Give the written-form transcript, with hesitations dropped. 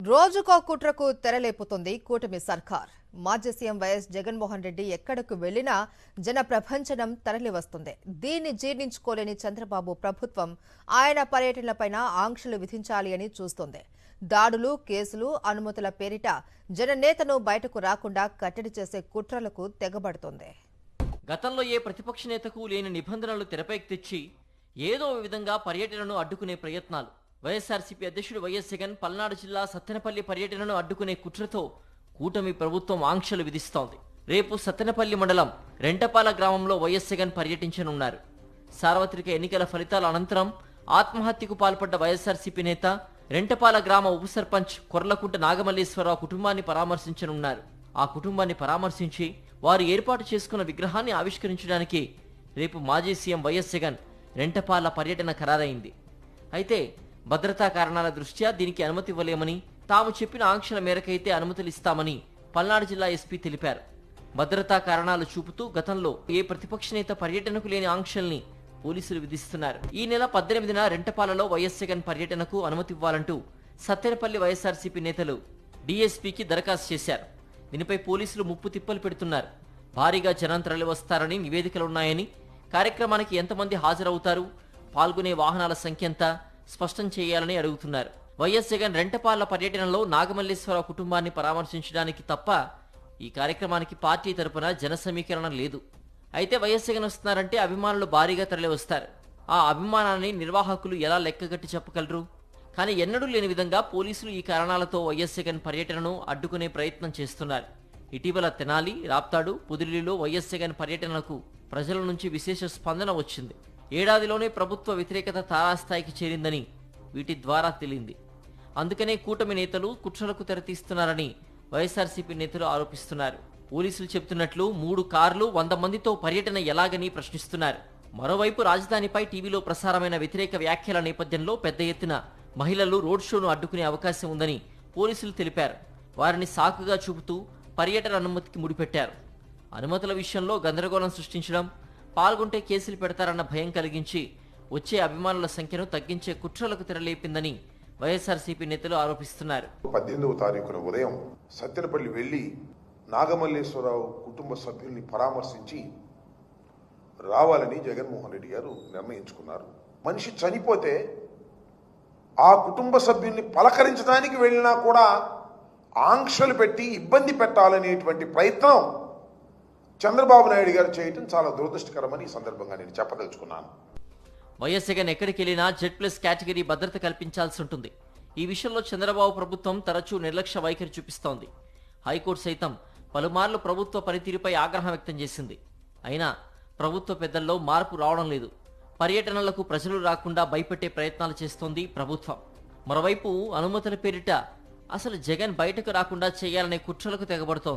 రోజుకో కుట్రకు తెరలేపుతోంది కూటమి సర్కార్. మాజీ సీఎం వైఎస్ జగన్మోహన్ రెడ్డి ఎక్కడకు వెళ్లినా జన ప్రభంజనం తరలివస్తుంది. దీన్ని జీర్ణించుకోలేని చంద్రబాబు ప్రభుత్వం ఆయన పర్యటనలపైన ఆంక్షలు విధించాలి అని చూస్తోంది. దాడులు, కేసులు, అనుమతుల పేరిట జననేతను బయటకు రాకుండా కట్టడి చేసే కుట్రలకు తెగబడుతోంది. గతంలో ఏ ప్రతిపక్ష నేతకు లేని నిబంధనలు తెరపైకి తెచ్చి ఏదో విధంగా పర్యటనను అడ్డుకునే ప్రయత్నాలు. వైఎస్ఆర్సీపీ అధ్యక్షుడు వైఎస్ జగన్ పల్నాడు జిల్లా సత్తెనపల్లి పర్యటనను అడ్డుకునే కుట్రతో కూటమి ప్రభుత్వం ఆంక్షలు విధిస్తోంది. రేపు సత్తెనపల్లి మండలం రెంటపాల గ్రామంలో వైఎస్ జగన్ పర్యటించనున్నారు. సార్వత్రిక ఎన్నికల ఫలితాల అనంతరం ఆత్మహత్యకు పాల్పడ్డ వైఎస్ఆర్సీపీ నేత రెంటపాల గ్రామ ఉప సర్పంచ్ కొర్లకుంట నాగమల్లేశ్వరరావు కుటుంబాన్ని పరామర్శించనున్నారు. ఆ కుటుంబాన్ని పరామర్శించి వారు ఏర్పాటు చేసుకున్న విగ్రహాన్ని ఆవిష్కరించడానికి రేపు మాజీ సీఎం వైఎస్ జగన్ రెంటపాల పర్యటన ఖరారైంది. అయితే భద్రతా కారణాల దృష్ట్యా దీనికి అనుమతి ఇవ్వలేమని, తాము చెప్పిన ఆంక్షల మేరకైతే అనుమతులు ఇస్తామని పల్నాడు జిల్లా ఎస్పీ తెలిపారు. భద్రతా కారణాలు చూపుతూ గతంలో ఏ ప్రతిపక్ష నేత పర్యటనకు లేని ఆంక్షల్ని పోలీసులు విధిస్తున్నారు. ఈ నెల 18న రెంటపాలలో వైఎస్ జగన్ పర్యటనకు అనుమతి ఇవ్వాలంటూ సత్తెనపల్లి వైఎస్ఆర్సీపీ నేతలు డీఎస్పీకి దరఖాస్తు చేశారు. దీనిపై పోలీసులు ముప్పు తిప్పలు పెడుతున్నారు. భారీగా జనం తరలి వస్తారని నివేదికలున్నాయని, కార్యక్రమానికి ఎంతమంది హాజరవుతారు, పాల్గొనే వాహనాల సంఖ్య ఎంత స్పష్టం చేయాలని అడుగుతున్నారు. వైఎస్ జగన్ రెంటపాల పర్యటనలో నాగమల్లేశ్వరరావు కుటుంబాన్ని పరామర్శించడానికి తప్ప ఈ కార్యక్రమానికి పార్టీ తరపున జన సమీకరణ లేదు. అయితే వైఎస్ జగన్ వస్తున్నారంటే అభిమానులు భారీగా తరలి వస్తారు. ఆ అభిమానాన్ని నిర్వాహకులు ఎలా లెక్కగట్టి చెప్పగలరు? కానీ ఎన్నడూ లేని విధంగా పోలీసులు ఈ కారణాలతో వైఎస్ జగన్ పర్యటనను అడ్డుకునే ప్రయత్నం చేస్తున్నారు. ఇటీవల తెనాలి, రాప్తాడు, పుదిలిలో వైఎస్ జగన్ పర్యటనకు ప్రజల నుంచి విశేష స్పందన వచ్చింది. ఏడాదిలోనే ప్రభుత్వ వ్యతిరేకత తారాస్థాయికి చేరిందని వీటి ద్వారా తేలింది. అందుకనే కూటమి నేతలు కుట్రలకు తెరతీస్తున్నారని వైఎస్ఆర్సీపీ నేతలు ఆరోపిస్తున్నారు. పోలీసులు చెబుతున్నట్లు 3 కార్లు 100 మందితో పర్యటన ఎలాగని ప్రశ్నిస్తున్నారు. మరోవైపు రాజధానిపై టీవీలో ప్రసారమైన వ్యతిరేక వ్యాఖ్యల నేపథ్యంలో పెద్ద ఎత్తున మహిళలు రోడ్ షోను అడ్డుకునే అవకాశం ఉందని పోలీసులు తెలిపారు. వారిని సాకుగా చూపుతూ పర్యటన అనుమతికి ముడిపెట్టారు. అనుమతుల విషయంలో గందరగోళం సృష్టించడం, పాల్గొంటే కేసులు పెడతారన్న భయం కలిగించి వచ్చే అభిమానుల సంఖ్యను తగ్గించే కుట్రలకు తెరలేపిందని వైఎస్ఆర్సీపీ నేతలు ఆరోపిస్తున్నారు. 18వ తారీఖున ఉదయం సత్తెనపల్లి వెళ్లి నాగమల్లేశ్వరరావు కుటుంబ సభ్యుల్ని పరామర్శించి రావాలని జగన్మోహన్ రెడ్డి గారు నిర్ణయించుకున్నారు. మనిషి చనిపోతే ఆ కుటుంబ సభ్యుల్ని పలకరించడానికి వెళ్ళినా కూడా ఆంక్షలు పెట్టి ఇబ్బంది పెట్టాలనేటువంటి ప్రయత్నం చంద్రబాబు నాయుడు గారు చేయటం చాలా దురదృష్టకరమని ఈ సందర్భంగా నేను చెప్పదలుచుకున్నాను. వైఎస్ జగన్ ఎక్కడికి వెళ్ళినా Z+ కేటగిరీ భద్రత కల్పించాల్సి ఉంటుంది. ఈ విషయంలో చంద్రబాబు ప్రభుత్వం తరచూ నిర్లక్ష్య వైఖరి చూపిస్తోంది. హైకోర్టు సైతం పలుమార్లు ప్రభుత్వ పనితీరుపై ఆగ్రహం వ్యక్తం చేసింది. అయినా ప్రభుత్వ పెద్దల్లో మార్పు రావడం లేదు. పర్యటనలకు ప్రజలు రాకుండా భయపెట్టే ప్రయత్నాలు చేస్తోంది ప్రభుత్వం. మరోవైపు అనుమతుల పేరిట అసలు జగన్ బయటకు రాకుండా చేయాలనే కుట్రలకు తెగబడుతోంది.